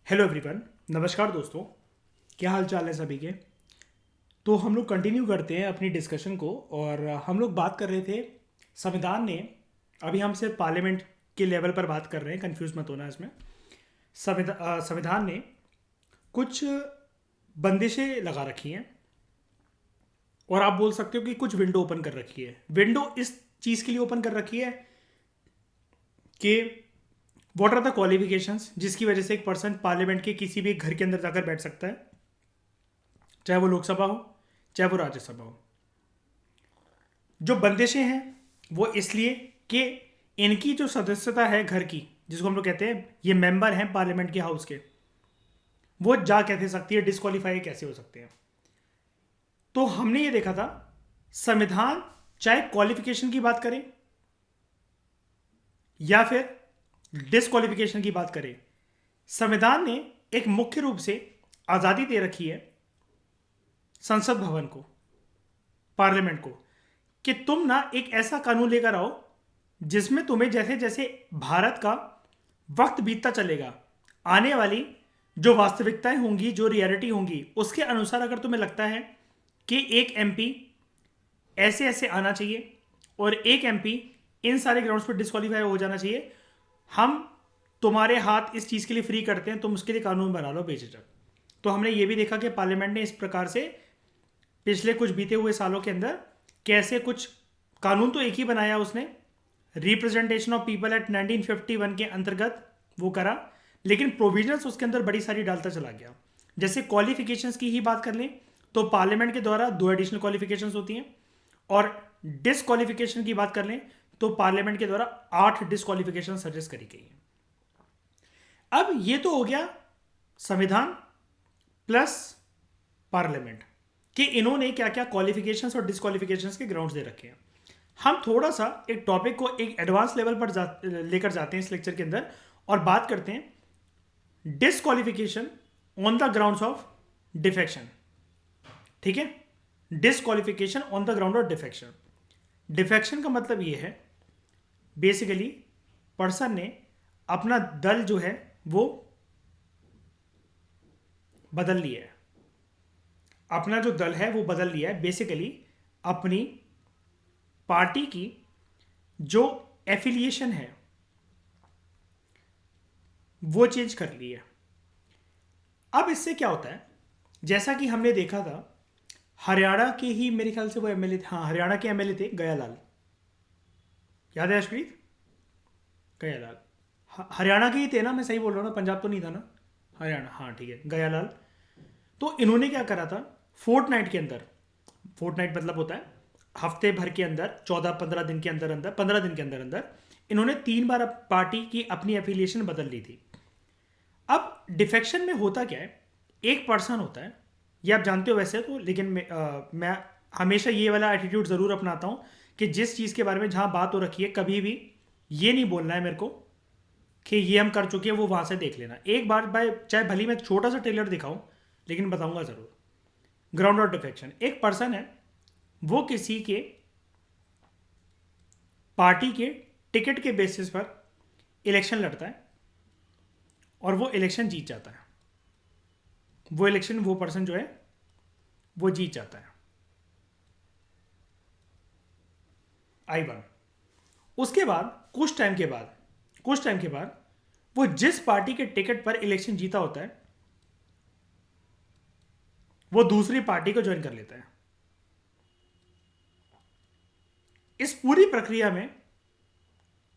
Hello everyone. नमस्कार दोस्तों, क्या हाल चाल है सभी के। तो हम लोग कंटिन्यू करते हैं अपनी डिस्कशन को। और हम लोग बात कर रहे थे संविधान ने, अभी हम सिर्फ पार्लियामेंट के लेवल पर बात कर रहे हैं, कंफ्यूज मत होना इसमें। संविधान ने कुछ बंदिशें लगा रखी हैं और आप बोल सकते हो कि कुछ विंडो ओपन कर रखी है। विंडो इस चीज़ के लिए ओपन कर रखी है कि व्हाट आर द क्वालिफिकेशंस जिसकी वजह से एक पर्सन पार्लियामेंट के किसी भी घर के अंदर जाकर बैठ सकता है, चाहे वो लोकसभा हो चाहे वो राज्यसभा हो। जो बंदिशें हैं वो इसलिए कि इनकी जो सदस्यता है घर की, जिसको हम लोग कहते हैं ये मेंबर हैं पार्लियामेंट के हाउस के, वो जा कैसे सकती है, डिस्क्वालीफाई कैसे हो सकते हैं। तो हमने ये देखा था संविधान चाहे क्वालिफिकेशन की बात करें या फिर डिस्क्वालिफिकेशन की बात करें, संविधान ने एक मुख्य रूप से आज़ादी दे रखी है संसद भवन को, पार्लियामेंट को, कि तुम ना एक ऐसा कानून लेकर आओ जिसमें तुम्हें जैसे जैसे भारत का वक्त बीतता चलेगा, आने वाली जो वास्तविकताएं होंगी, जो रियलिटी होंगी, उसके अनुसार अगर तुम्हें लगता है कि एक एमपी ऐसे ऐसे आना चाहिए और एक एमपी इन सारे ग्राउंड्स पर डिस्क्वालीफाई हो जाना चाहिए, हम तुम्हारे हाथ इस चीज़ के लिए फ्री करते हैं, तुम उसके लिए कानून बना लो बेझिझक। तो हमने ये भी देखा कि पार्लियामेंट ने इस प्रकार से पिछले कुछ बीते हुए सालों के अंदर कैसे कुछ कानून तो एक ही बनाया उसने, रिप्रेजेंटेशन ऑफ पीपल एक्ट 1951 के अंतर्गत वो करा, लेकिन प्रोविजंस उसके अंदर बड़ी सारी डालता चला गया। जैसे क्वालिफिकेशंस की ही बात कर लें तो पार्लियामेंट के द्वारा 2 एडिशनल क्वालिफिकेशंस होती हैं, और डिसक्वालिफिकेशन की बात कर लें तो पार्लियामेंट के द्वारा 8 डिसक्वालिफिकेशन सजेस्ट करी गई है। अब ये तो हो गया संविधान प्लस पार्लियामेंट कि इन्होंने क्या क्या क्वालिफिकेशंस और डिसक्वालिफिकेशंस के ग्राउंड्स दे रखे हैं। हम थोड़ा सा एक टॉपिक को एक एडवांस लेवल पर लेकर जाते हैं इस लेक्चर के अंदर और बात करते हैं disqualification on the grounds of defection. ठीक है, disqualification on the ground of defection. Defection का मतलब ये है बेसिकली पर्सन ने अपना दल जो है वो बदल लिया है, अपना जो दल है वो बदल लिया है, बेसिकली अपनी पार्टी की जो एफिलिएशन है वो चेंज कर ली है। अब इससे क्या होता है, जैसा कि हमने देखा था हरियाणा के ही मेरे ख्याल से वो एमएलए थे, हाँ हरियाणा के एमएलए थे गयालाल, याद है अश्प्रीत? गयालाल हरियाणा के ही थे ना, मैं सही बोल रहा हूँ ना, पंजाब तो नहीं था ना, हरियाणा, हाँ ठीक है गयालाल। तो इन्होंने क्या करा था, फोर्ट नाइट के अंदर, फोर्ट नाइट मतलब होता है हफ्ते भर के अंदर, 14-15 दिन के अंदर अंदर, 15 दिन के अंदर अंदर इन्होंने 3 बार पार्टी की अपनी एफिलिएशन बदल ली थी। अब डिफेक्शन में होता क्या है, एक पर्सन होता है, ये आप जानते हो वैसे तो, लेकिन मैं हमेशा ये वाला एटीट्यूड ज़रूर अपनाता हूँ कि जिस चीज़ के बारे में जहाँ बात हो रखी है कभी भी ये नहीं बोलना है मेरे को कि ये हम कर चुके हैं, वो वहाँ से देख लेना। एक बार भाई चाहे भली मैं छोटा सा ट्रेलर दिखाऊं लेकिन बताऊंगा ज़रूर। ग्राउंड ऑफ डिफेक्शन, एक पर्सन है वो किसी के पार्टी के टिकट के बेसिस पर इलेक्शन लड़ता है और वो इलेक्शन जीत जाता है, वो इलेक्शन वो पर्सन जो है वो जीत जाता है, I1। उसके बाद कुछ टाइम के बाद वो जिस पार्टी के टिकट पर इलेक्शन जीता होता है वो दूसरी पार्टी को ज्वाइन कर लेता है। इस पूरी प्रक्रिया में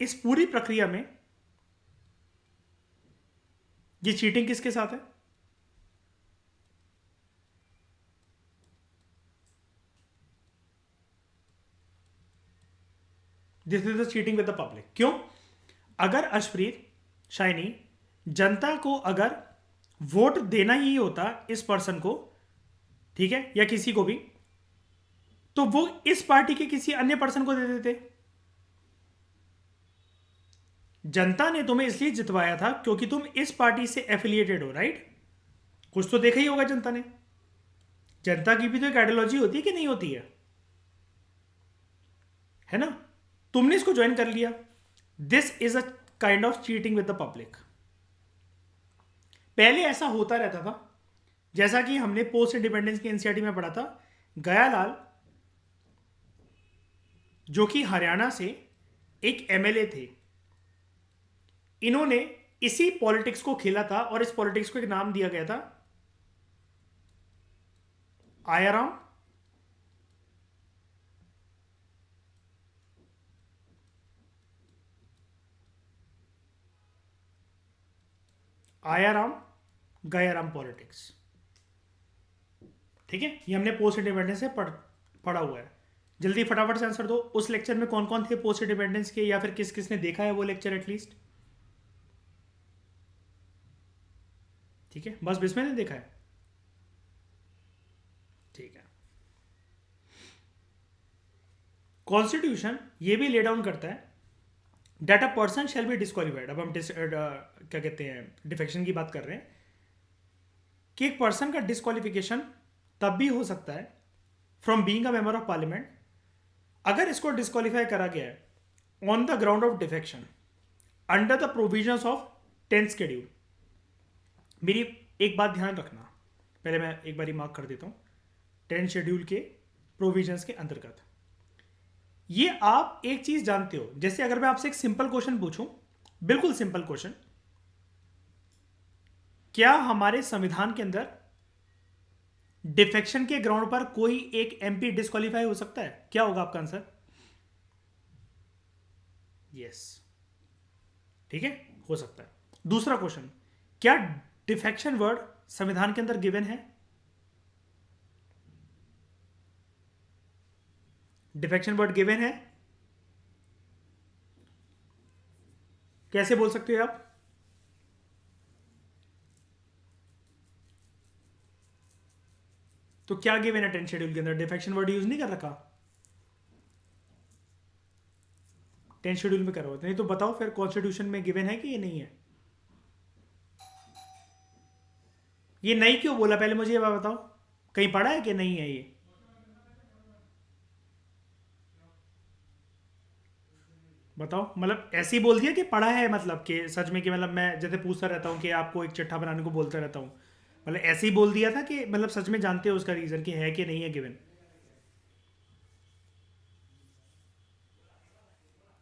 इस पूरी प्रक्रिया में ये चीटिंग किसके साथ है? This is the cheating with the public. क्यों? अगर अशप्रीत, शाइनी, जनता को अगर वोट देना ही होता इस पर्सन को, ठीक है, या किसी को भी, तो वो इस पार्टी के किसी अन्य पर्सन को दे देते। जनता ने तुम्हें इसलिए जितवाया था क्योंकि तुम इस पार्टी से एफिलिएटेड हो, राइट? कुछ तो देखा ही होगा जनता ने। जनता की भी तो एक आइडियोलॉजी होती है कि नहीं होती है ना? तुमने इसको ज्वाइन कर लिया, this is a kind of cheating with the public. पहले ऐसा होता रहता था, जैसा कि हमने पोस्ट इंडिपेंडेंस की एनसीईआरटी में पढ़ा था। गयालाल जो कि हरियाणा से एक एमएलए थे, इन्होंने इसी पॉलिटिक्स को खेला था और इस पॉलिटिक्स को एक नाम दिया गया था आयाराम आयाराम गयाराम पॉलिटिक्स। ठीक है, ये हमने पोस्ट इंडिपेंडेंस से पढ़ा हुआ है। जल्दी फटाफट से आंसर दो। उस लेक्चर में कौन कौन थे पोस्ट इंडिपेंडेंस के, या फिर किस किस ने देखा है वो लेक्चर एटलीस्ट? ठीक है, बस बिस्मिल ने देखा है। ठीक है। कॉन्स्टिट्यूशन ये भी ले डाउन करता है that a person shall be disqualified. अब हम क्या कहते हैं, डिफेक्शन की बात कर रहे हैं कि एक पर्सन का डिस्क्वालिफिकेशन तब भी हो सकता है from being a member of parliament अगर इसको डिस्क्वालीफाई करा गया है on the ground of defection under the provisions of 10th schedule. मेरी एक बात ध्यान रखना, पहले मैं एक बार मार्क कर देता हूं। 10th शेड्यूल के प्रोविजंस के अंतर्गत ये आप एक चीज जानते हो, जैसे अगर मैं आपसे एक सिंपल क्वेश्चन पूछूं, बिल्कुल सिंपल क्वेश्चन, क्या हमारे संविधान के अंदर डिफेक्शन के ग्राउंड पर कोई एक एमपी डिस्क्वालीफाई हो सकता है? क्या होगा आपका आंसर? यस, ठीक है, हो सकता है। दूसरा क्वेश्चन, क्या डिफेक्शन वर्ड संविधान के अंदर गिवन है? डिफेक्शन वर्ड गिवन है? कैसे बोल सकते हो आप? तो क्या गिवन है 10th शेड्यूल के अंदर? डिफेक्शन वर्ड यूज नहीं कर रखा 10th शेड्यूल में? करो नहीं तो बताओ फिर कॉन्स्टिट्यूशन में गिवन है कि ये नहीं है? ये नहीं क्यों बोला, पहले मुझे ये बात बताओ, कहीं पढ़ा है कि नहीं है ये? बताओ, मतलब ऐसे ही बोल दिया कि पढ़ा है, मतलब कि सच में, कि मतलब मैं जैसे पूछता रहता हूँ कि आपको एक चिट्ठा बनाने को बोलता रहता हूँ, मतलब ऐसे ही बोल दिया था कि मतलब सच में जानते हो उसका रीजन कि है कि नहीं है गिवन?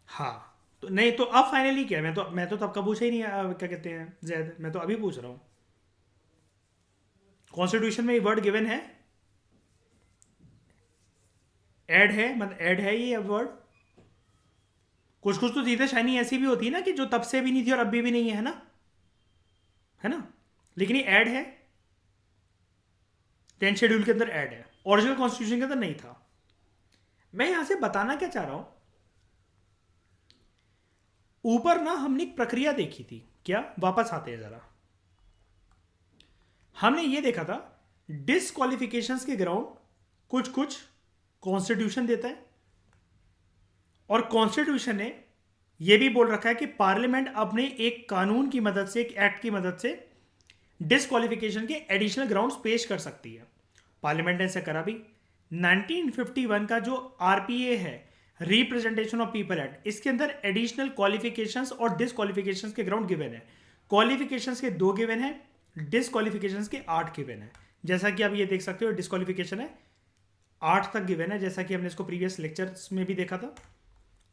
हाँ, तो नहीं तो अब फाइनली क्या है? मैं तो तब का पूछा ही नहीं क्या कहते हैं जैद, मैं तो अभी पूछ रहा हूँ। कॉन्स्टिट्यूशन में ये वर्ड गिवन है? ऐड है, मतलब ऐड है ये वर्ड? कुछ कुछ तो चीज़ें शाइनी ऐसी भी होती है ना कि जो तब से भी नहीं थी और अभी भी नहीं है ना, है ना? लेकिन ये ऐड है, 10th शेड्यूल के अंदर ऐड है, ओरिजिनल कॉन्स्टिट्यूशन के अंदर नहीं था। मैं यहां से बताना क्या चाह रहा हूं, ऊपर ना हमने एक प्रक्रिया देखी थी, क्या? वापस आते हैं जरा। हमने ये देखा था डिसक्वालिफिकेशंस के ग्राउंड कुछ कुछ कॉन्स्टिट्यूशन देता है, और कॉन्स्टिट्यूशन ने यह भी बोल रखा है कि पार्लियामेंट अपने एक कानून की मदद से, एक एक्ट की मदद से डिसक्वालिफिकेशन के एडिशनल ग्राउंड्स पेश कर सकती है। पार्लियामेंट ने ऐसा करा भी। 1951 का जो आरपीए है, रिप्रेजेंटेशन ऑफ पीपल एक्ट, इसके अंदर एडिशनल क्वालिफिकेशंस और डिसक्वालिफिकेशंस के ग्राउंड गिवन है। क्वालिफिकेशंस के 2 गिवन है, डिसक्वालिफिकेशंस के 8 गिवन है। जैसा कि आप ये देख सकते हो, डिसक्वालिफिकेशन है 8 तक गिवन है, जैसा कि हमने इसको प्रीवियस लेक्चर्स में भी देखा था।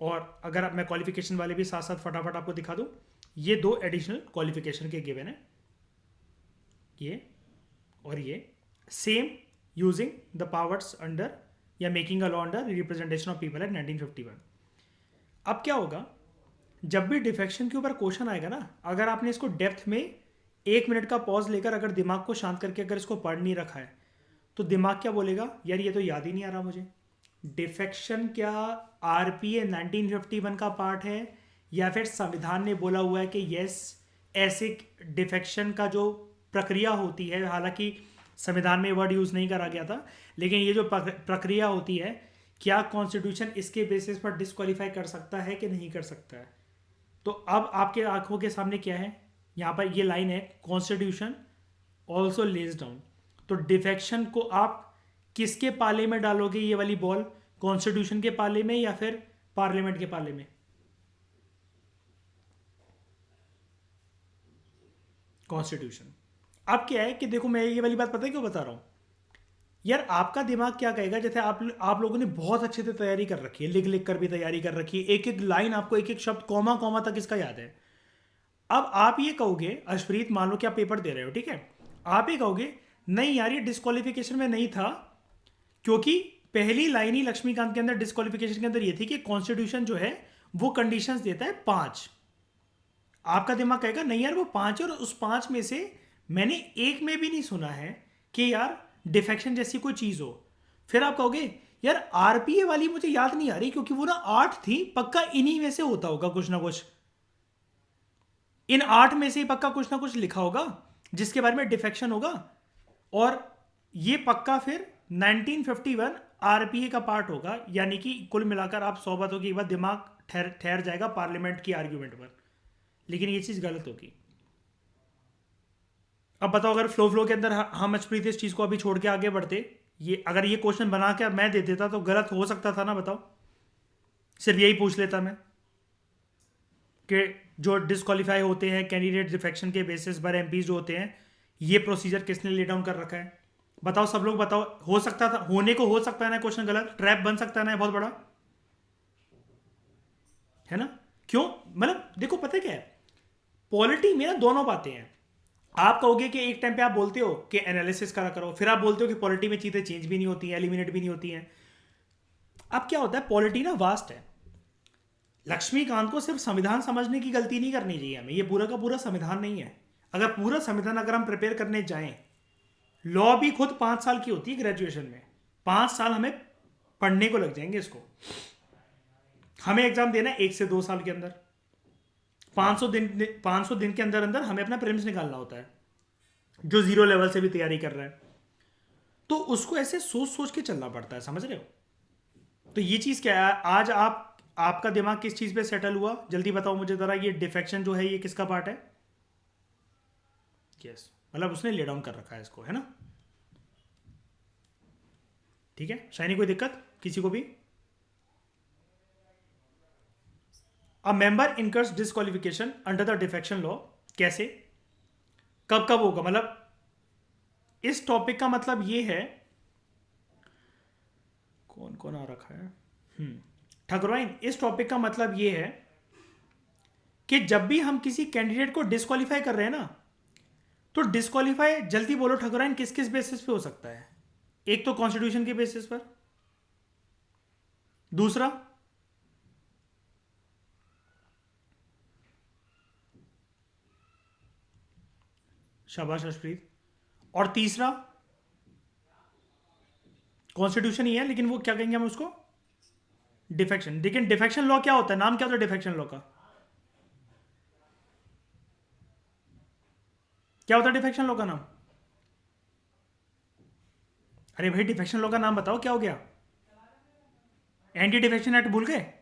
और अगर मैं क्वालिफिकेशन वाले भी साथ साथ फटाफट आपको दिखा दूं, ये 2 एडिशनल क्वालिफिकेशन के गिवन है, ये और ये, same using the powers under या making a law under representation of people at 1951। अब क्या होगा, जब भी डिफेक्शन के ऊपर क्वेश्चन आएगा ना, अगर आपने इसको डेप्थ में 1 मिनट का पॉज लेकर अगर दिमाग को शांत करके अगर इसको पढ़ नहीं रखा है, तो दिमाग क्या बोलेगा, यार ये तो याद ही नहीं आ रहा मुझे। डिफेक्शन क्या आरपीए 1951 का पार्ट है, या फिर संविधान ने बोला हुआ है कि यस, ऐसे डिफेक्शन का जो प्रक्रिया होती है, हालांकि संविधान में वर्ड यूज नहीं करा गया था, लेकिन ये जो प्रक्रिया होती है, क्या कॉन्स्टिट्यूशन इसके बेसिस पर डिस्क्वालीफाई कर सकता है कि नहीं कर सकता है? तो अब आपके आंखों के सामने क्या है, यहाँ पर ये लाइन है, कॉन्स्टिट्यूशन ऑल्सो लेज डाउन। तो डिफेक्शन को आप किसके पाले में डालोगे ये वाली बॉल, कॉन्स्टिट्यूशन के पाले में या फिर पार्लियामेंट के पाले में? कॉन्स्टिट्यूशन। अब क्या है कि देखो, मैं ये वाली बात पता है क्यों बता रहा हूँ यार, आपका दिमाग क्या कहेगा, जैसे आप लोगों ने बहुत अच्छे से तैयारी कर रखी है, लिख लिख कर भी तैयारी कर रखी है, एक एक लाइन आपको, एक एक शब्द कॉमा कॉमा तक इसका याद है। अब आप ये कहोगे अर्शप्रीत, मान लो कि आप पेपर दे रहे हो, ठीक है, आप ये कहोगे नहीं यार ये डिस्क्वालिफिकेशन में नहीं था, क्योंकि पहली लाइन ही लक्ष्मीकांत के अंदर डिस्क्वालिफिकेशन के अंदर ये थी कि कॉन्स्टिट्यूशन जो है वो कंडीशंस देता है 5। आपका दिमाग कहेगा नहीं यार वो 5 है, और उस 5 में से मैंने एक में भी नहीं सुना है कि यार डिफेक्शन जैसी कोई चीज हो। फिर आप कहोगे यार आरपीए वाली मुझे याद नहीं आ रही, क्योंकि वो ना 8 थी, पक्का इन्हीं में से होता होगा कुछ ना कुछ, इन 8 में से ही पक्का कुछ ना कुछ लिखा होगा जिसके बारे में डिफेक्शन होगा, और ये पक्का फिर 1951 आरपीए का पार्ट होगा। यानी कि कुल मिलाकर आप 100 बातों की बात दिमाग ठहर जाएगा पार्लियामेंट की आर्ग्यूमेंट पर, लेकिन ये चीज गलत होगी। अब बताओ, अगर फ्लो के अंदर हम अर्शप्रीत इस चीज को अभी छोड़ के आगे बढ़ते, ये अगर ये क्वेश्चन बना के मैं दे देता तो गलत हो सकता था ना, बताओ। सिर्फ यही पूछ लेता मैं कि जो डिस्क्वालीफाई होते हैं कैंडिडेट डिफेक्शन के बेसिस पर एमपी जो होते हैं, ये प्रोसीजर किसने ले डाउन कर रखा है, बताओ सब लोग बताओ। हो सकता था, होने को हो सकता है ना क्वेश्चन गलत, ट्रैप बन सकता है ना बहुत बड़ा, है ना। क्यों, मतलब देखो पता है क्या है, पॉलिटी में ना दोनों बातें हैं। आप कहोगे कि एक टाइम पे आप बोलते हो कि एनालिसिस करा करो, फिर आप बोलते हो कि पॉलिटी में चीजें चेंज भी नहीं होती हैं, एलिमिनेट भी नहीं होती हैं। अब क्या होता है, पॉलिटी ना वास्ट है। लक्ष्मीकांत को सिर्फ संविधान समझने की गलती नहीं करनी चाहिए हमें, ये पूरा का पूरा संविधान नहीं है। अगर पूरा संविधान अगर हम प्रिपेयर करने जाएं, लॉ भी खुद 5 साल की होती है ग्रेजुएशन में, 5 साल हमें पढ़ने को लग जाएंगे इसको। हमें एग्जाम देना है 1 से 2 साल के अंदर, 500 दिन के अंदर अंदर हमें अपना प्रीलिम्स निकालना होता है, जो 0 लेवल से भी तैयारी कर रहा है, तो उसको ऐसे सोच सोच के चलना पड़ता है, समझ रहे हो। तो ये चीज क्या है, आज आपका दिमाग किस चीज पे सेटल हुआ, जल्दी बताओ मुझे जरा। ये डिफेक्शन जो है ये किसका पार्ट है? यस, मतलब उसने ले डाउन कर रखा है इसको, है ना। ठीक है, शायनी कोई दिक्कत किसी को भी? A member incurs disqualification under the defection law, कैसे, कब कब होगा, मतलब इस टॉपिक का मतलब ये है, कौन कौन आ रखा है, ठकुरवाइन, इस टॉपिक का मतलब ये है कि जब भी हम किसी कैंडिडेट को डिस्क्वालीफाई कर रहे हैं ना, तो डिस्क्वालीफाई, जल्दी बोलो ठकुरवाइन, किस किस बेसिस पे हो सकता है? एक तो कॉन्स्टिट्यूशन के बेसिस पर, दूसरा शाबाश अर्शप्रीत, और तीसरा कॉन्स्टिट्यूशन ही है, लेकिन वो क्या कहेंगे हम उसको, डिफेक्शन। लेकिन डिफेक्शन लॉ क्या होता है, नाम क्या होता है डिफेक्शन लॉ का, क्या होता है डिफेक्शन लॉ का नाम? अरे भाई डिफेक्शन लॉ का नाम बताओ, क्या हो गया? एंटी डिफेक्शन एक्ट भूल गए?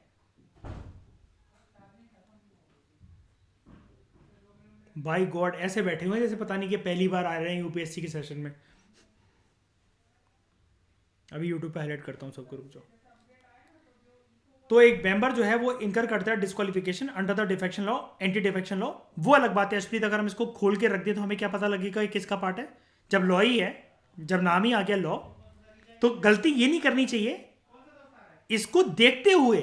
बाई गॉड, ऐसे बैठे हुए हैं जैसे पता नहीं कि पहली बार आ रहे हैं यूपीएससी के सेशन में। अभी यूट्यूब पे हाईलाइट करता हूँ सबको, रुक जाओ। तो एक मेंबर जो है वो इनकर करता है disqualification under the defection law, anti defection law, वो अलग बात है। अर्शप्रीत, अगर हम इसको खोल के रख दें तो हमें क्या पता लगेगा कि किसका पार्ट है? जब लॉ ही है, जब नाम ही आ गया लॉ, तो गलती ये नहीं करनी चाहिए। इसको देखते हुए,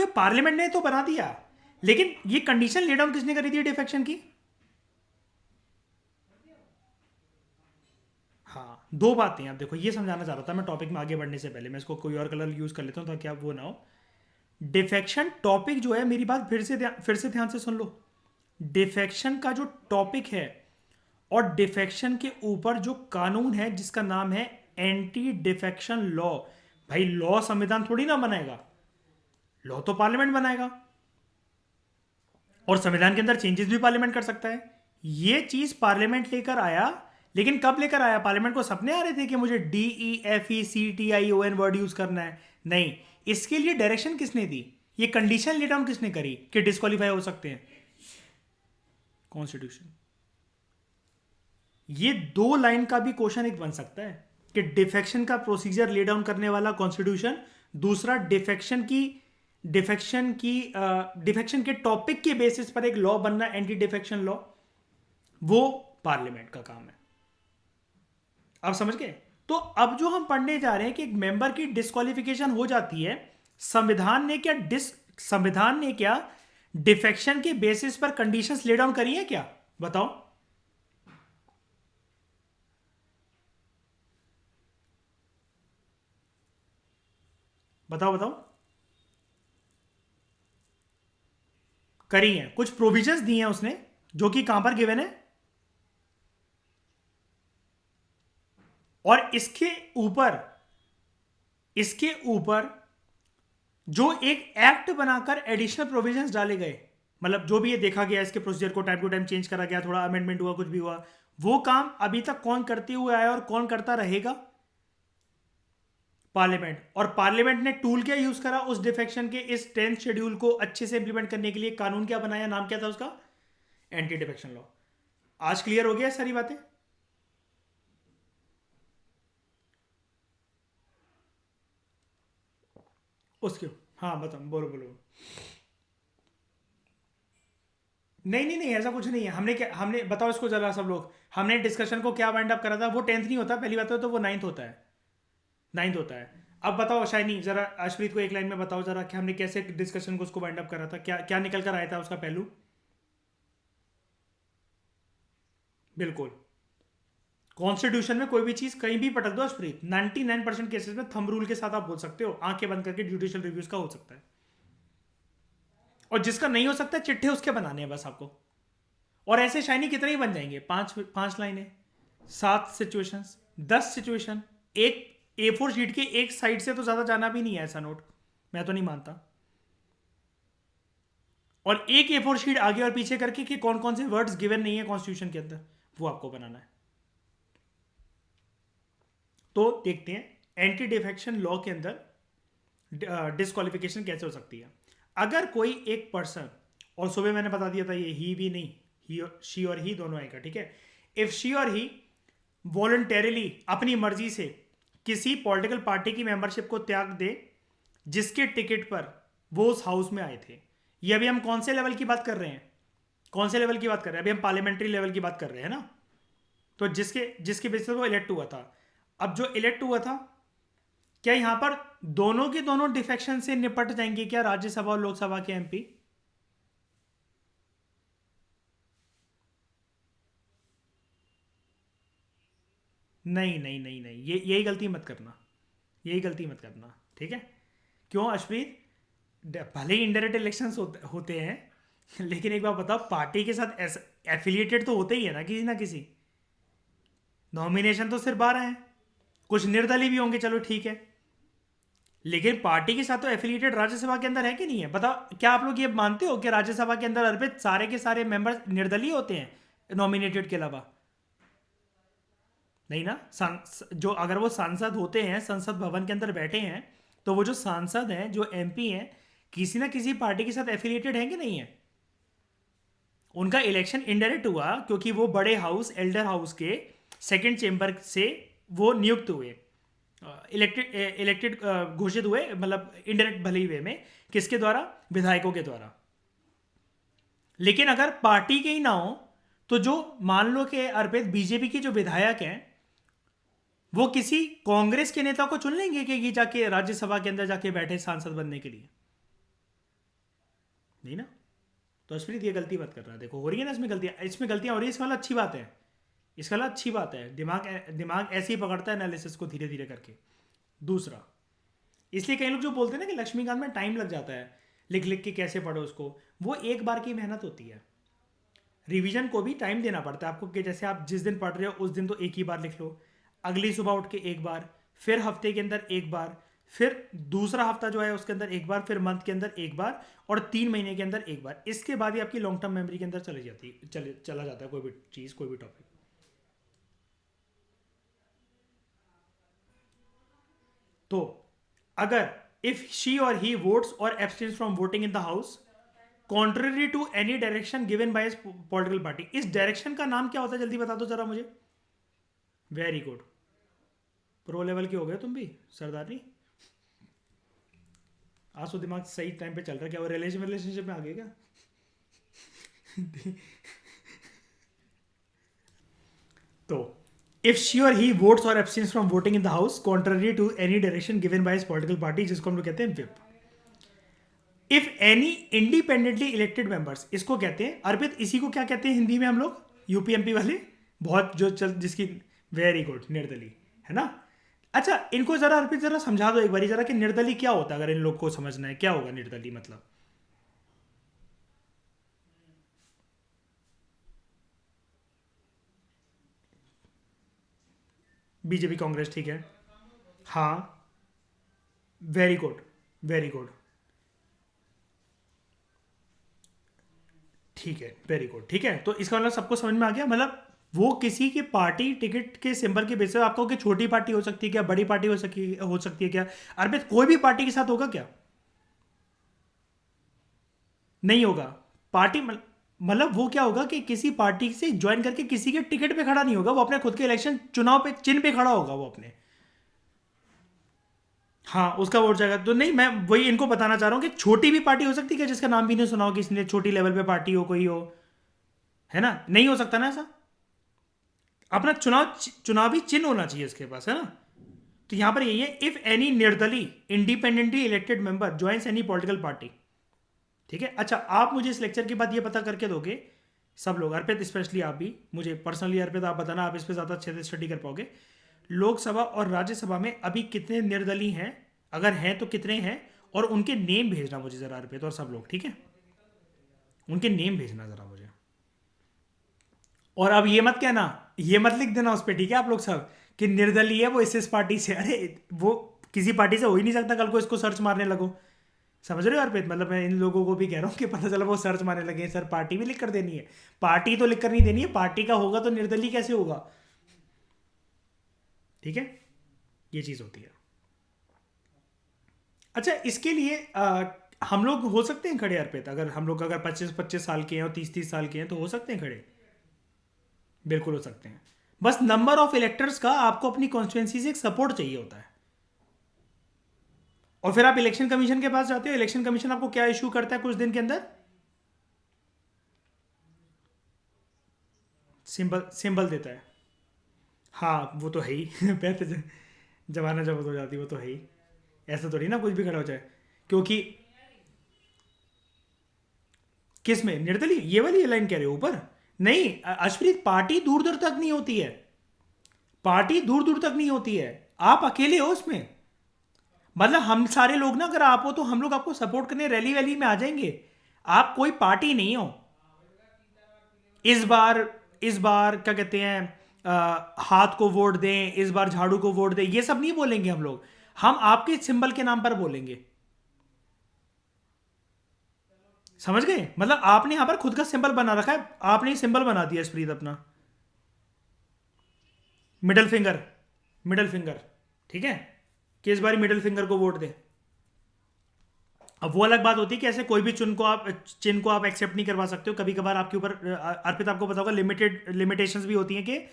पार्लियामेंट ने तो बना दिया, लेकिन ये कंडीशन ले डाउन किसने करी थी डिफेक्शन की? हाँ, दो बातें आप देखो, ये समझाना चाह रहा था मैं टॉपिक में आगे बढ़ने से पहले। मैं इसको कोई और कलर यूज कर लेता हूँ ताकि आप वो ना हो। डिफेक्शन टॉपिक जो है, मेरी बात फिर से ध्यान से सुन लो। डिफेक्शन का जो टॉपिक है और डिफेक्शन के ऊपर जो कानून है जिसका नाम है एंटी डिफेक्शन लॉ, भाई लॉ संविधान थोड़ी ना बनाएगा, लॉ तो पार्लियामेंट बनाएगा, और संविधान के अंदर चेंजेस भी पार्लियामेंट कर सकता है। ये चीज पार्लियामेंट लेकर आया, लेकिन कब लेकर आया? पार्लियामेंट को सपने आ रहे थे कि मुझे DEFECTION वर्ड यूज करना है? नहीं, इसके लिए डायरेक्शन किसने दी, ये कंडीशन लेट डाउन किसने करी कि डिस्क्वालीफाई हो सकते हैं? कॉन्स्टिट्यूशन। ये 2 लाइन का भी क्वेश्चन एक बन सकता है कि डिफेक्शन का प्रोसीजर ले डाउन करने वाला कॉन्स्टिट्यूशन, दूसरा डिफेक्शन के टॉपिक के बेसिस पर एक लॉ बनना, एंटी डिफेक्शन लॉ, वो पार्लियामेंट का काम है। अब समझ गए? तो अब जो हम पढ़ने जा रहे हैं कि एक मेंबर की डिस्क्वालिफिकेशन हो जाती है, संविधान ने क्या डिफेक्शन के बेसिस पर कंडीशंस ले डाउन करी है क्या? बताओ। बताओ बताओ। करी है, कुछ प्रोविजंस दी हैं उसने, जो कि कहां पर गिवन है। और इसके ऊपर जो एक एक्ट बनाकर एडिशनल प्रोविजंस डाले गए, मतलब जो भी ये देखा गया, इसके प्रोसीजर को टाइम टू टाइम चेंज करा गया, थोड़ा अमेंडमेंट हुआ, कुछ भी हुआ, वो काम अभी तक कौन करते हुए आया और कौन करता रहेगा? पार्लियामेंट। और पार्लियामेंट ने टूल क्या यूज करा उस डिफेक्शन के इस 10th शेड्यूल को अच्छे से इंप्लीमेंट करने के लिए? कानून क्या बनाया, नाम क्या था उसका? Anti defection law. आज क्लियर हो गया सारी बातें? उसके हाँ बताओ, बोलो बोलो। नहीं नहीं नहीं, ऐसा कुछ नहीं है। हमने बताओ इसको जरा सब लोग, हमने डिस्कशन को क्या वाइंड अप करा था? वो 10th नहीं होता पहली बात, तो वो 9th होता है। 9th होता है। अब बताओ शाइनी, जरा अश्प्रीत को एक लाइन में बताओ जरा कि हमने कैसे डिस्कशन को उसको वाइंड अप करा था, क्या क्या निकल कर आया था उसका पहलू? बिल्कुल। कॉन्स्टिट्यूशन में कोई भी चीज कहीं भी पटक दो अश्प्रीत, 99% केसेस में थंब रूल के साथ आप बोल सकते हो, आंखें बंद करके जुडिशियल रिव्यूज का हो सकता है। और जिसका नहीं हो सकता, चिट्ठे उसके बनाने हैं बस आपको। और ऐसे शाइनी कितने ही बन जाएंगे? 5 लाइनें, 7 सिचुएशंस, 10 सिचुएशन, एक A4 शीट के एक साइड से तो ज्यादा जाना भी नहीं है ऐसा नोट, मैं तो नहीं मानता। और एक A4 शीट आगे और पीछे करके कि कौन कौन से वर्ड्स गिवन नहीं है कॉन्स्टिट्यूशन के अंदर, वो आपको बनाना है। तो देखते हैं एंटी डिफेक्शन लॉ के अंदर डिस्क्वालिफिकेशन कैसे हो सकती है। अगर कोई एक पर्सन, और सुबह मैंने बता दिया था ये ही भी नहीं, ही शी और ही दोनों आएगा, ठीक है। इफ शी और ही वॉलंटेरिली, अपनी मर्जी से किसी पॉलिटिकल पार्टी की मेंबरशिप को त्याग दे जिसके टिकट पर वो उस हाउस में आए थे। ये अभी हम कौन से लेवल की बात कर रहे हैं? कौन से लेवल की बात कर रहे हैं? अभी हम पार्लियामेंट्री लेवल की बात कर रहे हैं ना। तो जिसके जिसके बेसिस पर वो इलेक्ट हुआ था। अब जो इलेक्ट हुआ था, क्या यहां पर दोनों के दोनों डिफेक्शन से निपट जाएंगे क्या राज्यसभा और लोकसभा के एमपी? नहीं नहीं नहीं नहीं, ये यही गलती मत करना, यही गलती मत करना, ठीक है। क्यों अश्वित? भले ही इनडायरेक्ट इलेक्शंस होते हैं, लेकिन एक बार बताओ, पार्टी के साथ एफिलिएटेड तो होते ही है ना किसी ना किसी। नॉमिनेशन तो सिर्फ 12 हैं, कुछ निर्दलीय भी होंगे, चलो ठीक है, लेकिन पार्टी के साथ तो एफिलिएटेड राज्यसभा के अंदर है कि नहीं है? बताओ, क्या आप लोग ये मानते हो कि राज्यसभा के अंदर अर्पित सारे के सारे मेंबर्स निर्दलीय होते हैं नॉमिनेटेड के अलावा? नहीं ना। जो अगर वो सांसद होते हैं, संसद भवन के अंदर बैठे हैं, तो वो जो सांसद हैं, जो एमपी हैं, किसी ना किसी पार्टी के साथ एफिलिएटेड हैं कि नहीं है? उनका इलेक्शन इनडायरेक्ट हुआ क्योंकि वो बड़े हाउस, एल्डर हाउस के सेकंड चेंबर से वो नियुक्त हुए, इलेक्टेड इलेक्टेड घोषित हुए, मतलब इनडायरेक्ट भले ही वे में, किसके द्वारा? विधायकों के द्वारा। लेकिन अगर पार्टी के ही ना हो, तो जो मान लो कि अर्पित बीजेपी के जो विधायक हैं, वो किसी कांग्रेस के नेता को चुन लेंगे कि ये जाके राज्यसभा के अंदर जाके बैठे सांसद बनने के लिए? नहीं ना। तो अश्विनी ये गलती मत कर रहा, देखो हो रही है ना इसमें गलतियां हो रही है, इसका मतलब अच्छी बात है, इसका मतलब अच्छी बात है, दिमाग दिमाग ऐसे ही पकड़ता है एनालिसिस को धीरे धीरे करके। दूसरा, इसलिए कई लोग जो बोलते हैं ना कि लक्ष्मीकांत में टाइम लग जाता है, लिख लिख के कैसे पढ़ो उसको, वो एक बार की मेहनत होती है। रिवीजन को भी टाइम देना पड़ता है आपको, कि जैसे आप जिस दिन पढ़ रहे हो उस दिन तो एक ही बार लिख लो, अगली सुबह उठ के एक बार, फिर हफ्ते के अंदर एक बार, फिर दूसरा हफ्ता जो है उसके अंदर एक बार, फिर मंथ के अंदर एक बार, और 3 महीने के अंदर एक बार। इसके बाद ही आपकी लॉन्ग टर्म मेमोरी के अंदर चली जाती है, चला जाता है कोई भी चीज़, कोई भी टॉपिक। तो अगर if she or he votes or abstains from voting in the house contrary to any direction given by political party, इस डायरेक्शन का नाम क्या होता है? जल्दी बता दो जरा मुझे। वेरी गुड, प्रो लेवल के हो गए तुम भी सरदारनी। आज तो दिमाग सही टाइम पे चल रहा है। क्या वो रिलेशनशिप में आ गए क्या? तो if she or he votes or abstains from voting in the house contrary to any direction given by his political party, जिसको हम लोग कहते हैं whip. If any independently elected members, इसको कहते हैं अर्पित, इसी को क्या कहते हैं हिंदी में हम लोग, यूपीएमपी वाले, बहुत जो चल जिसकी, वेरी गुड, निर्दलीय, है ना। अच्छा, इनको जरा अर्पित जरा समझा दो एक बारी जरा कि निर्दलीय क्या होता है, अगर इन लोग को समझना है क्या होगा निर्दलीय मतलब। बीजेपी कांग्रेस, ठीक है। हाँ, वेरी गुड, वेरी गुड, ठीक है, वेरी गुड, ठीक है। तो इसका मतलब सबको समझ में आ गया, मतलब वो किसी की पार्टी टिकट के सिंबल के बेसिस पे आपको कि छोटी पार्टी हो सकती है क्या, बड़ी पार्टी हो सकती है क्या, अर्पित कोई भी पार्टी के साथ होगा क्या, नहीं होगा। पार्टी मतलब वो क्या होगा कि किसी पार्टी से ज्वाइन करके किसी के टिकट पे खड़ा नहीं होगा, वो अपने खुद के इलेक्शन चुनाव पे चिन्ह पे खड़ा होगा वो अपने। हाँ, उसका वोट जाएगा। तो नहीं, मैं वही इनको बताना चाह रहा हूँ कि छोटी भी पार्टी हो सकती है क्या, जिसका नाम भी नहीं सुना हो किसी ने, छोटी लेवल पे पार्टी हो कोई हो, है ना, नहीं हो सकता ना ऐसा। अपना चुनावी चिन्ह होना चाहिए इसके पास, है ना। तो यहां पर यही है, इफ एनी निर्दलीय independently elected member joins any political party, ठीक है। अच्छा, आप मुझे इस लेक्चर के बाद ये पता करके दोगे, सब लोग, अर्पित स्पेशली आप भी मुझे पर्सनली, अर्पित आप बताना, आप इस पर ज़्यादा अच्छे से स्टडी कर पाओगे। लोकसभा और राज्यसभा में अभी कितने निर्दलीय हैं, अगर हैं तो कितने हैं, और उनके नेम भेजना मुझे ज़रा अर्पित, और सब लोग, ठीक है, उनके नेम भेजना ज़रा मुझे। और अब ये मत कहना, ये मत लिख देना उस पर, ठीक है, आप लोग सब, कि निर्दलीय है वो इस पार्टी से, अरे वो किसी पार्टी से हो ही नहीं सकता, कल को इसको सर्च मारने लगो, समझ रहे हो अर्पित, मतलब मैं इन लोगों को भी कह रहा हूँ कि पता चला वो सर्च मारने लगे, सर पार्टी भी लिख कर देनी है, पार्टी तो लिख कर नहीं देनी है, पार्टी का होगा तो निर्दलीय कैसे होगा, ठीक है, ये चीज़ होती है। अच्छा, इसके लिए हम लोग हो सकते हैं खड़े अर्पित, अगर हम लोग अगर 25-25 साल के हैं और 30-30 साल के हैं तो हो सकते हैं खड़े, बिल्कुल हो सकते हैं। बस नंबर ऑफ इलेक्टर्स का आपको अपनी कॉन्स्टिट्यूंसी से एक सपोर्ट चाहिए होता है, और फिर आप इलेक्शन कमीशन के पास जाते हो, इलेक्शन कमीशन आपको क्या इशू करता है कुछ दिन के अंदर, सिंबल सिंबल देता है। हाँ, वो तो है ही पहले जमाना जब हो जाती है, वो तो है ही, ऐसा थोड़ी ना कुछ भी खड़ा हो जाए, क्योंकि किस में निर्दलीय, ये वाली लाइन कह रहे हो ऊपर, नहीं अशप्रीत, पार्टी दूर दूर तक नहीं होती है, पार्टी दूर दूर तक नहीं होती है, आप अकेले हो उसमें, मतलब हम सारे लोग ना, अगर आप हो तो हम लोग आपको सपोर्ट करने रैली वैली में आ जाएंगे, आप कोई पार्टी नहीं हो। इस बार, इस बार क्या कहते हैं, हाथ को वोट दें, इस बार झाड़ू को वोट दें, ये सब नहीं बोलेंगे हम लोग, हम आपके सिंबल के नाम पर बोलेंगे, समझ गए, मतलब आपने यहां पर खुद का सिंबल बना रखा है, आपने सिंबल बना दिया स्प्रीत अपना, मिडल फिंगर, मिडल फिंगर, ठीक है, कि इस बार मिडल फिंगर को वोट दे। अब वो अलग बात होती है कि ऐसे कोई भी चिन्ह को आप एक्सेप्ट नहीं करवा सकते हो, कभी कभार आपके ऊपर अर्पित आपको पता होगा लिमिटेशंस भी होती हैं, कि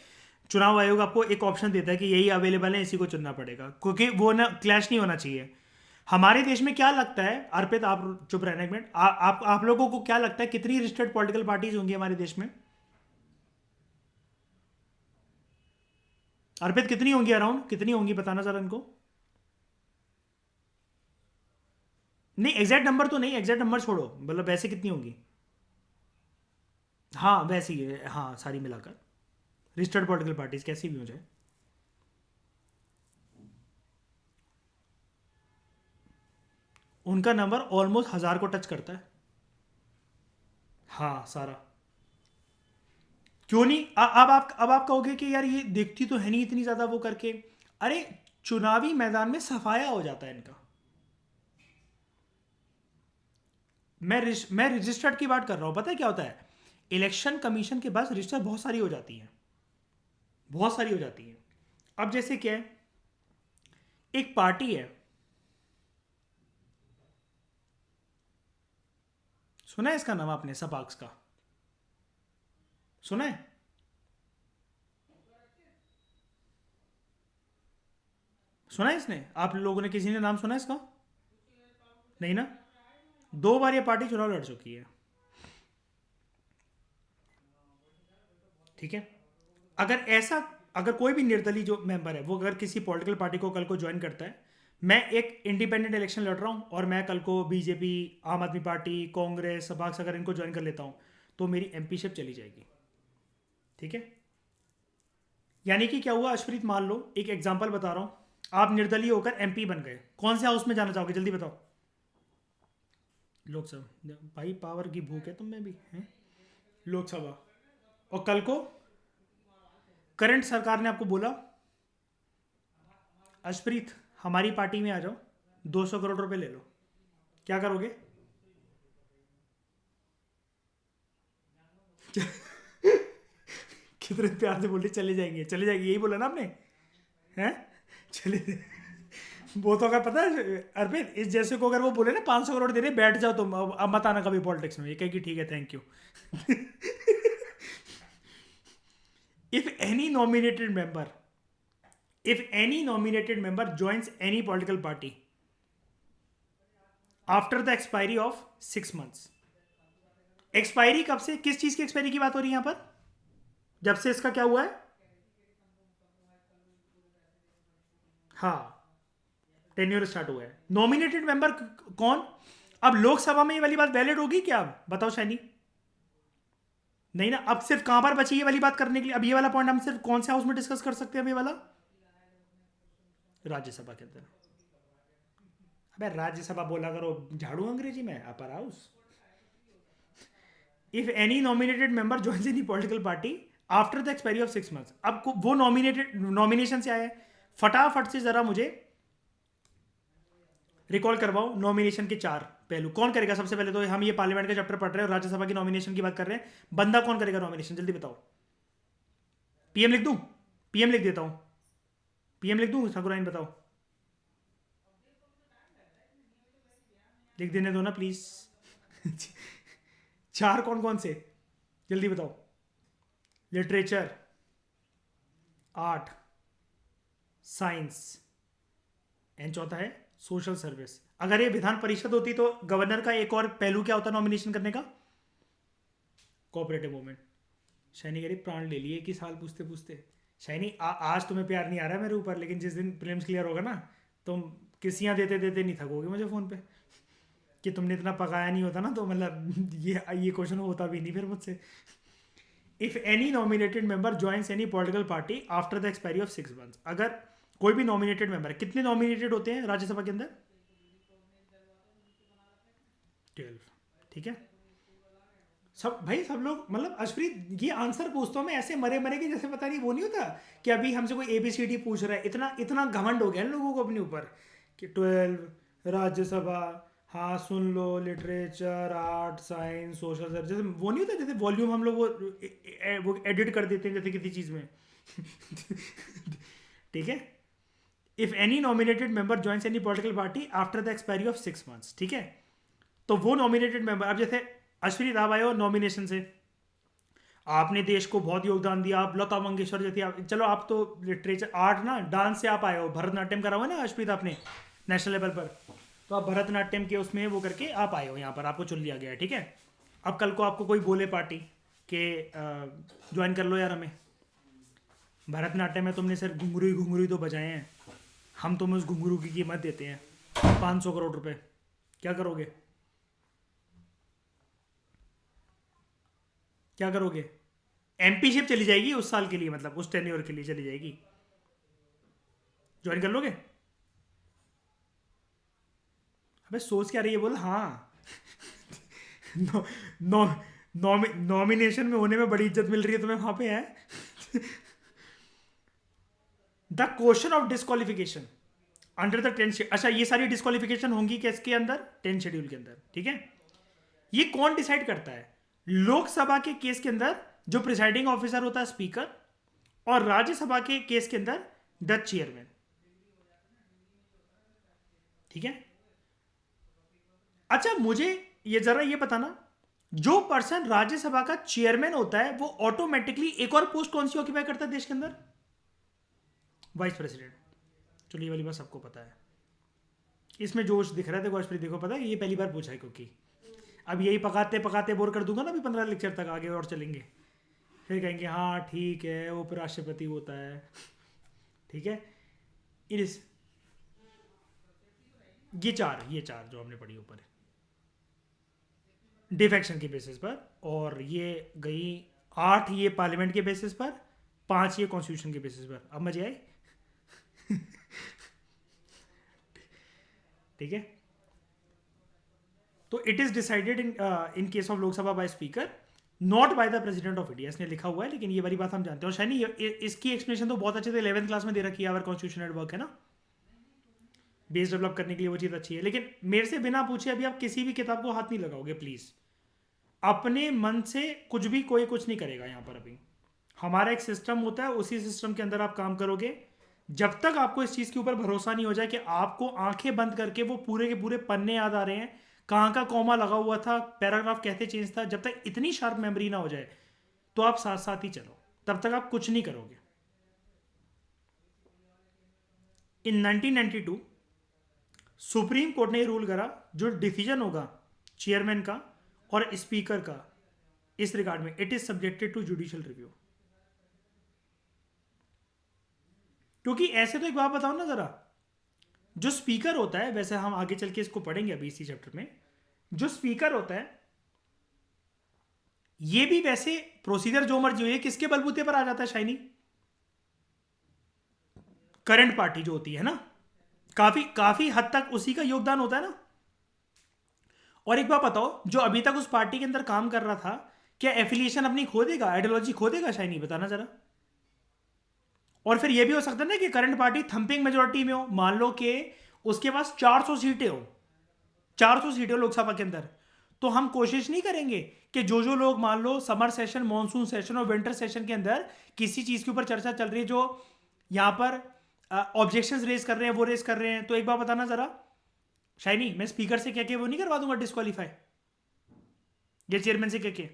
चुनाव आयोग आपको एक ऑप्शन देता है कि यही अवेलेबल है, इसी को चुनना पड़ेगा, क्योंकि वो ना क्लैश नहीं होना चाहिए। हमारे देश में क्या लगता है अर्पित, आप चुप रहना एक मिनट, आप लोगों को क्या लगता है कितनी रजिस्टर्ड पॉलिटिकल पार्टीज होंगी हमारे देश में, अर्पित कितनी होंगी, अराउंड कितनी होंगी बताना जरा इनको, नहीं एग्जैक्ट नंबर तो नहीं, एग्जैक्ट नंबर छोड़ो, मतलब वैसे कितनी होंगी, हाँ वैसी है, हाँ सारी मिलाकर रजिस्टर्ड पॉलिटिकल पार्टीज कैसी भी हो जाए, उनका नंबर ऑलमोस्ट 1000 को टच करता है, हाँ सारा। क्यों नहीं, अब आप कहोगे कि यार ये दिखती तो है नहीं इतनी ज्यादा वो करके, अरे चुनावी मैदान में सफाया हो जाता है इनका, मैं रजिस्टर्ड की बात कर रहा हूं, पता है क्या होता है, इलेक्शन कमीशन के पास रजिस्टर बहुत सारी हो जाती हैं, बहुत सारी हो जाती हैं। अब जैसे क्या है, एक पार्टी है, सुना है इसका नाम आपने, सपाक्स का, सुना है, सुना है इसने, आप लोगों ने किसी ने नाम सुना है इसका, नहीं ना, 2 बार ये पार्टी चुनाव लड़ चुकी है, ठीक है। अगर कोई भी निर्दलीय जो मेंबर है वो अगर किसी पॉलिटिकल पार्टी को कल को ज्वाइन करता है, मैं एक इंडिपेंडेंट इलेक्शन लड़ रहा हूँ और मैं कल को बीजेपी, आम आदमी पार्टी, कांग्रेस, सपाक्स अगर इनको ज्वाइन कर लेता हूँ तो मेरी एमपीशिप चली जाएगी। ठीक है, यानी कि क्या हुआ अशप्रीत, मान लो एक एग्जांपल बता रहा हूँ, आप निर्दलीय होकर एमपी बन गए, कौन से हाउस में जाना चाहोगे जल्दी बताओ? लोकसभा। भाई पावर की भूख है तुम में भी हैं। लोकसभा। और कल को करंट सरकार ने आपको बोला अशप्रीत हमारी पार्टी में आ जाओ, 200 करोड़ रुपए ले लो, क्या करोगे? कितने प्यार से बोल रही चले जाएंगे, चले जाएंगे, यही बोला ना आपने? हैं? चले। वो तो अगर पता है अरविंद, इस जैसे को अगर वो बोले ना 500 करोड़ दे रहे बैठ जाओ तुम, अब मत आना कभी पॉलिटिक्स में, ये कहेगी ठीक है thank you. If any nominated member if any nominated member joins any political party after the expiry of 6 months। Expiry कब से, किस चीज की एक्सपायरी की बात हो रही है यहां पर? जब से इसका क्या हुआ है? हाँ, टेन्योर स्टार्ट हुआ है। नॉमिनेटेड मेंबर कौन? अब लोकसभा में ये वाली बात वैलिड होगी क्या? अब बताओ शैनी। नहीं ना, अब सिर्फ कहां पर बची ये वाली बात करने के लिए? अब ये वाला पॉइंट हम सिर्फ कौन से हाउस में डिस्कस कर सकते हैं? अब ये वाला राज्यसभा के अंदर। अबे राज्यसभा बोला करो झाड़ू अंग्रेजी में, upper house. If any nominated member joins any political party after the expiry of 6 months. अब वो नॉमिनेटेड नॉमिनेशन से आया है, फटाफट से जरा मुझे रिकॉल करवाओ नॉमिनेशन के 4 पहलू। कौन करेगा सबसे पहले? तो हम ये पार्लियामेंट का चैप्टर पढ़ रहे हैं और राज्यसभा की नॉमिनेशन की बात कर रहे हैं, बंदा कौन करेगा नॉमिनेशन जल्दी बताओ? पीएम लिख दूं? पीएम लिख देता हूं, पीएम लिख दूं ठाकुराइन, बताओ। लिख देने दो ना प्लीज। 4 कौन कौन से जल्दी बताओ? लिटरेचर, आर्ट, साइंस, एंड चौथा है सोशल सर्विस। अगर ये विधान परिषद होती तो गवर्नर का एक और पहलू क्या होता नॉमिनेशन करने का? Cooperative movement. शैनी कह रही प्राण ले लिए कि साल पूछते पूछते। शैनी आज तुम्हें प्यार नहीं आ रहा है मेरे ऊपर, लेकिन जिस दिन प्रीलिम्स क्लियर होगा ना, तुम किसियां देते देते नहीं थकोगे मुझे फ़ोन पे कि तुमने इतना पकाया नहीं होता ना, तो मतलब ये क्वेश्चन होता भी नहीं फिर मुझसे। If any nominated member joins any political party after the expiry of 6 months. अगर कोई भी नॉमिनेटेड मेंबर है, कितने नॉमिनेटेड होते हैं राज्यसभा के अंदर? 12। ठीक है, सब भाई सब लोग, मतलब अशप्रीत ये आंसर पूछता हूँ मैं ऐसे मरे मरे के जैसे, पता नहीं वो नहीं होता कि अभी हमसे कोई ABCD पूछ रहा है, इतना इतना घमंड हो गया इन लोगों को अपने ऊपर कि 12 राज्यसभा, हाँ सुन लो, literature, art, science, social service, जैसे वो नहीं होता जैसे वॉल्यूम हम लोग वो एडिट कर देते हैं जैसे किसी चीज़ में। ठीक है, if any nominated member joins any political party after the expiry of 6 months. ठीक है, तो वो नॉमिनेटेड मेंबर, अब जैसे अश्विनी आप आए हो नॉमिनेशन से, आपने देश को बहुत योगदान दिया, आप लता मंगेशकर जैसी, आप चलो आप तो लिटरेचर, आर्ट ना, डांस से आप आए हो, भरतनाट्यम करा हुआ ना अश्वित आपने नेशनल लेवल पर, तो आप भरतनाट्यम के उसमें वो करके आप आए हो यहाँ पर, आपको चुन लिया गया है। ठीक है, अब कल को आपको कोई बोले पार्टी के ज्वाइन कर लो यार हमें, भरतनाट्यम में तुमने सिर्फ घुंघरू ही घुंघरू तो बजाए हैं, हम तुम्हें उस घुंघरू की कीमत देते हैं 500 करोड़ रुपए, क्या करोगे? क्या करोगे? एमपीशिप चली जाएगी उस साल के लिए, मतलब उस टेन्योर के लिए चली जाएगी। ज्वाइन कर लोगे? अबे सोच क्या रही है बोल। हाँ। नो, नो, नॉमिनेशन में होने में बड़ी इज्जत मिल रही है तुम्हें वहां पे है। The question of disqualification under the 10 अच्छा ये सारी डिस्कालिफिकेशन होंगी किसके अंदर? 10 शेड्यूल के अंदर। ठीक है, ये कौन डिसाइड करता है? लोकसभा के केस के अंदर जो प्रिसाइडिंग ऑफिसर होता है स्पीकर, और राज्यसभा के केस के अंदर द चेयरमैन। ठीक है, अच्छा मुझे ये जरा ये बताना, जो पर्सन राज्यसभा का चेयरमैन होता है वो ऑटोमेटिकली एक और पोस्ट कौन सी ऑक्यूपाई करता है देश के अंदर? Vice president. चलो ये वाली बात सबको पता है, इसमें जोश दिख रहा है देखो अश्विनी, देखो पता है ये पहली बार पूछा है, क्योंकि अब यही पकाते पकाते बोर कर दूंगा ना अभी 15 लेक्चर तक, आगे और चलेंगे। फिर कहेंगे हाँ ठीक है उपराष्ट्रपति होता है, ठीक है। इस ये चार जो हमने पढ़ी ऊपर डिफेक्शन के बेसिस पर, और ये गई 8 ये पार्लियामेंट के बेसिस पर, 5 ये कॉन्स्टिट्यूशन के बेसिस पर। अब मजे आए, ठीक है। तो it is decided in case of Lok Sabha by speaker not by the president of India, इसने लिखा हुआ है, लेकिन ये वाली बात हम जानते हैं। और शायद इसकी एक्सप्लेनेशन तो बहुत अच्छे से 11th क्लास में दे रखी है, अवर कॉन्स्टिट्यूशन एट वर्क है ना, बेस डेवलप करने के लिए वो चीज़ अच्छी है। लेकिन मेरे से बिना पूछे अभी आप किसी भी किताब को हाथ नहीं लगाओगे प्लीज़। अपने मन से कुछ भी कोई कुछ नहीं करेगा यहाँ पर। अभी हमारा एक सिस्टम होता है, उसी सिस्टम के अंदर आप काम करोगे। जब तक आपको इस चीज़ के ऊपर भरोसा नहीं हो जाए कि आपको आंखें बंद करके वो पूरे के पूरे पन्ने याद आ रहे हैं, कहाँ का कॉमा लगा हुआ था, पैराग्राफ कैसे चेंज था, जब तक इतनी शार्प मेमोरी ना हो जाए तो आप साथ साथ ही चलो, तब तक आप कुछ नहीं करोगे। इन 1992 सुप्रीम कोर्ट ने रूल करा जो डिसीजन होगा चेयरमैन का और स्पीकर का इस रिगार्ड में, it is subjected to judicial review. क्योंकि ऐसे तो एक बात बताओ ना जरा, जो स्पीकर होता है, वैसे हम आगे चल के इसको पढ़ेंगे अभी इसी चैप्टर में, जो स्पीकर होता है ये भी वैसे प्रोसीजर जो मर्जी हो, ये किसके बलबूते पर आ जाता है शाइनी? करंट पार्टी जो होती है ना, काफी काफी हद तक उसी का योगदान होता है ना। और एक बात बताओ, जो अभी तक उस पार्टी के अंदर काम कर रहा था, क्या एफिलिएशन अपनी खो देगा, आइडियोलॉजी खो देगा शाइनी? बताना जरा। और फिर यह भी हो सकता है ना कि करंट पार्टी थंपिंग मेजोरिटी में हो, मान लो कि उसके पास 400 सीटें हो, 400 सीटें हो लोकसभा के अंदर, तो हम कोशिश नहीं करेंगे कि जो लोग मान लो समर सेशन, मॉनसून सेशन और विंटर सेशन के अंदर किसी चीज के ऊपर चर्चा चल रही है, जो यहां पर ऑब्जेक्शंस रेज कर रहे हैं, वो रेज कर रहे हैं, तो एक बार बताना जरा शाइनी, मैं स्पीकर से कह के वो नहीं करवा दूंगा डिस्क्वालीफाई, या चेयरमैन से कह के?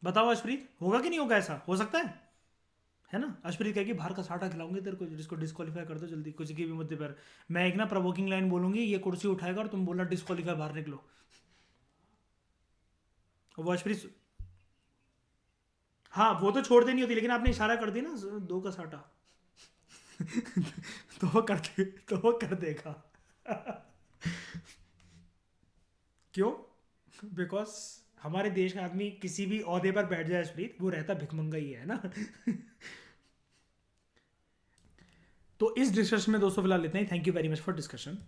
बताओ अशप्रीत, होगा कि नहीं होगा? ऐसा हो सकता है ना? अशप्रीत कहेगी बाहर का साटा खिलाऊंगे तेरे को, जिसको डिस्क्वालीफाई कर दो जल्दी, किसी के भी मुद्दे पर। मैं एक ना प्रवोकिंग लाइन बोलूंगी, ये कुर्सी उठाएगा और तुम बोलना डिस्क्वालीफाई, बाहर निकलो। वो अशप्रीत, हाँ वो तो छोड़ देनी होती, लेकिन आपने इशारा कर दिया ना 2 का साटा। तो वो कर देगा। क्यों? बिकॉज हमारे देश का आदमी किसी भी ओहदे पर बैठ जाए स्प्रीत, वो रहता भिखमंगा ही है ना। तो इस डिस्कशन में दोस्तों फिलहाल इतना ही। Thank you very much for discussion.